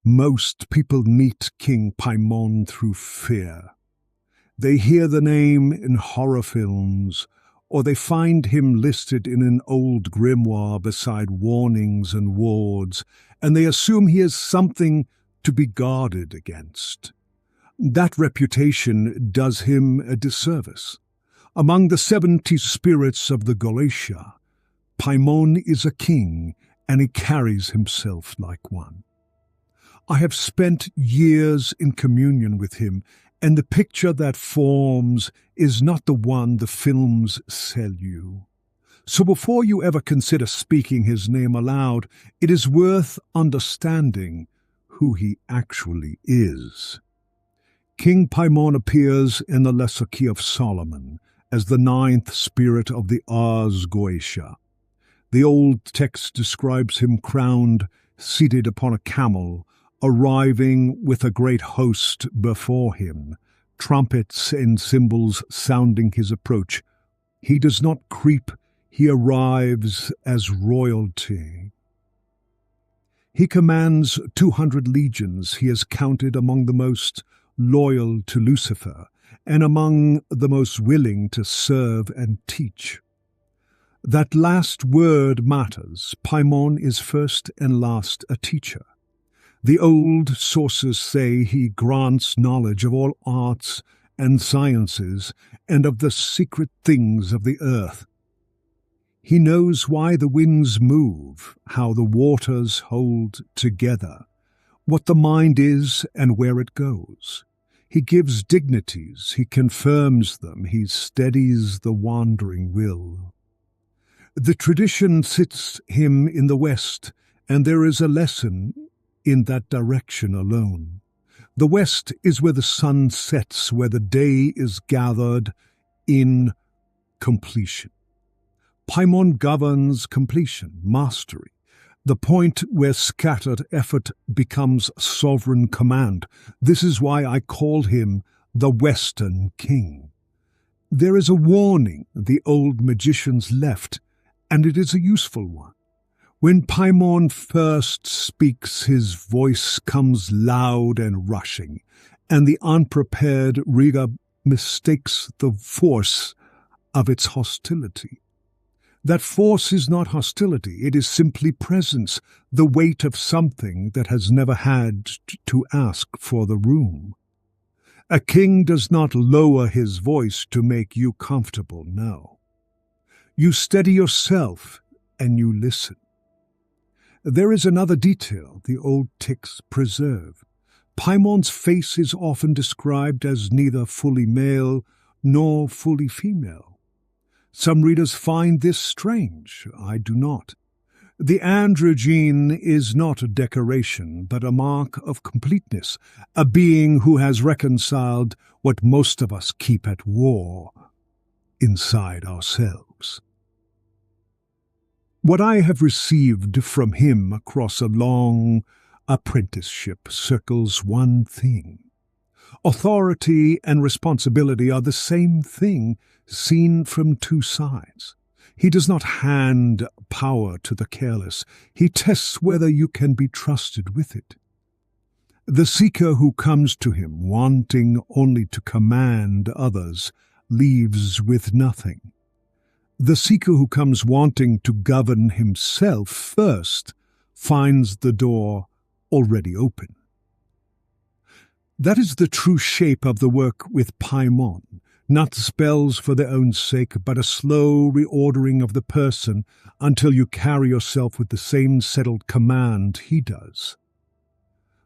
Most people meet King Paimon through fear. They hear the name in horror films, or they find him listed in an old grimoire beside warnings and wards, and they assume he is something to be guarded against. That reputation does him a disservice. Among the 70 spirits of the Goetia, Paimon is a king, and he carries himself like one. I have spent years in communion with him, and the picture that forms is not the one the films sell you. So before you ever consider speaking his name aloud, it is worth understanding who he actually is. King Paimon appears in the Lesser Key of Solomon as the 9th spirit of the Ars Goetia. The old text describes him crowned, seated upon a camel, arriving with a great host before him, trumpets and cymbals sounding his approach. He does not creep, he arrives as royalty. He commands 200 legions. He is counted among the most loyal to Lucifer, and among the most willing to serve and teach. That last word matters. Paimon is first and last a teacher. The old sources say he grants knowledge of all arts and sciences and of the secret things of the earth. He knows why the winds move, how the waters hold together, what the mind is and where it goes. He gives dignities, he confirms them, he steadies the wandering will. The tradition sits him in the West, and there is a lesson in that direction alone. The West is where the sun sets, where the day is gathered in completion. Paimon governs completion, mastery, the point where scattered effort becomes sovereign command. This is why I call him the Western King. There is a warning the old magicians left, and it is a useful one. When Paimon first speaks, his voice comes loud and rushing, and the unprepared Riga mistakes the force of its hostility. That force is not hostility, it is simply presence, the weight of something that has never had to ask for the room. A king does not lower his voice to make you comfortable, no. You steady yourself and you listen. There is another detail the old texts preserve. Paimon's face is often described as neither fully male nor fully female. Some readers find this strange. I do not. The androgyne is not a decoration, but a mark of completeness, a being who has reconciled what most of us keep at war inside ourselves. What I have received from him across a long apprenticeship circles one thing. Authority and responsibility are the same thing seen from two sides. He does not hand power to the careless. He tests whether you can be trusted with it. The seeker who comes to him wanting only to command others leaves with nothing. The seeker who comes wanting to govern himself first finds the door already open. That is the true shape of the work with Paimon, not spells for their own sake, but a slow reordering of the person until you carry yourself with the same settled command he does.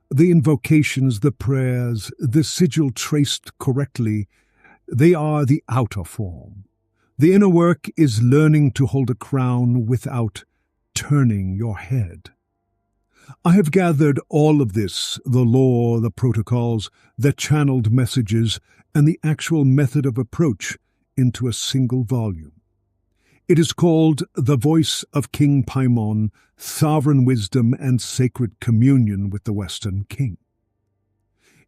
The invocations, the prayers, the sigil traced correctly, they are the outer form. The inner work is learning to hold a crown without turning your head. I have gathered all of this, the law, the protocols, the channeled messages, and the actual method of approach into a single volume. It is called The Voice of King Paimon, Sovereign Wisdom and Sacred Communion with the Western King.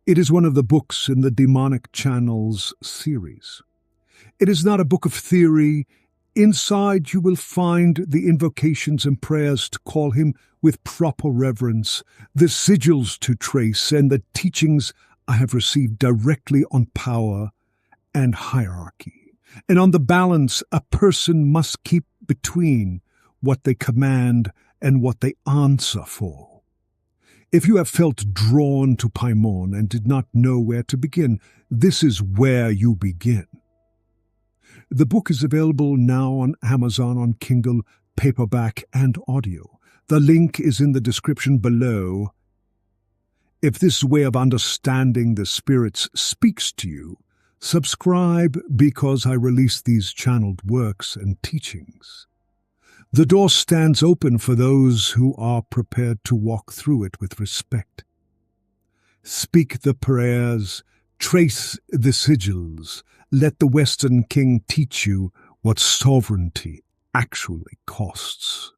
It is one of the books in the Demonic Channels series. It is not a book of theory, Inside you will find the invocations and prayers to call him with proper reverence, the sigils to trace, and the teachings I have received directly on power and hierarchy, and on the balance a person must keep between what they command and what they answer for. If you have felt drawn to Paimon and did not know where to begin, this is where you begin. The book is available now on Amazon, on Kindle, paperback, and audio. The link is in the description below. If this way of understanding the spirits speaks to you, subscribe because I release these channeled works and teachings. The door stands open for those who are prepared to walk through it with respect. Speak the prayers, trace the sigils, let the Western King teach you what sovereignty actually costs.